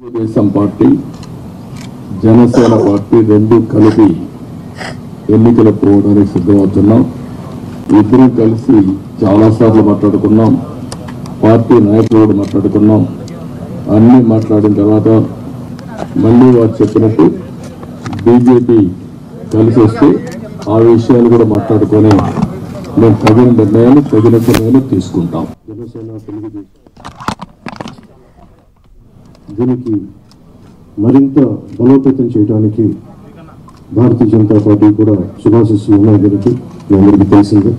Telugu Desam party Janasena party రెండు కలిపి ఎన్నికల పోవడానికి సిద్ధమవుతున్నాం. ఇద్దరం కలిసి చాలాసార్లు మాట్లాడుకున్నాం. పార్టీ నాయకులు మాట్లాడుకున్నాం. అన్నీ మాట్లాడిన తర్వాత మళ్ళీ వారు చెప్పినట్టు బీజేపీ కలిసి వస్తే ఆ విషయాలు కూడా మాట్లాడుకొని మేము తగిన నిర్ణయాలు తీసుకుంటాం. జనసేన తెలుగుదేశం దీనికి మరింత బలోపేతం చేయడానికి భారతీయ జనతా పార్టీ కూడా శుభాశిస్సులు ఉన్నాయి. దీనికి మీ అందరికీ తెలిసిందే.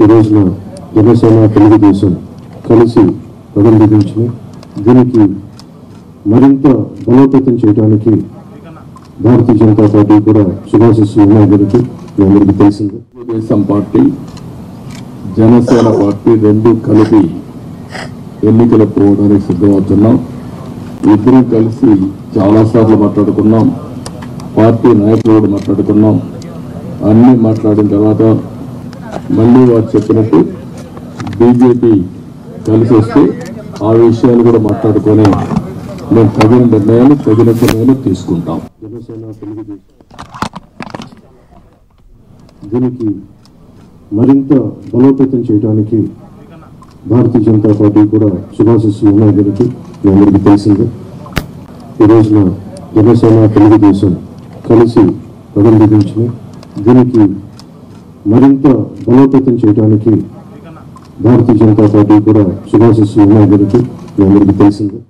ఈ రోజున జనసేన తెలుగుదేశం కలిసి ప్రబంధించిన దీనికి మరింత బలోపేతం చేయడానికి భారతీయ జనతా పార్టీ కూడా శుభాశిస్సులు ఉన్నాయి. దీనికి మీ అందరికీ తెలిసిందే. తెలుగుదేశం పార్టీ జనసేన పార్టీ రెండు కలిపి ఎన్నికల పోవడానికి సిద్ధమవుతున్నాం. ఇద్దరం కలిసి చాలాసార్లు మాట్లాడుకున్నాం. పార్టీ నాయకులు మాట్లాడుకున్నాం. అన్నీ మాట్లాడిన తర్వాత మళ్ళీ వారు చెప్పినట్టు బీజేపీ కలిసి వస్తే ఆ విషయాలు కూడా మాట్లాడుకొని మేము తగిన నిర్ణయాలు తీసుకుంటాం. జనసేన తెలుగుదేశం దీనికి మరింత బలోపేతం చేయడానికి భారతీయ జనతా పార్టీ కూడా శుభాశిస్సులు ఉన్నాయి. దీనికి మీ అందరికీ తెలిసిందే. ఈ రోజున జనసేన తెలుగుదేశం కలిసి ప్రబంధించిన దీనికి మరింత బలోపేతం చేయడానికి భారతీయ జనతా పార్టీ కూడా శుభాశిస్సులు ఉన్నాయి. దీనికి మీ అందరికీ తెలిసిందే.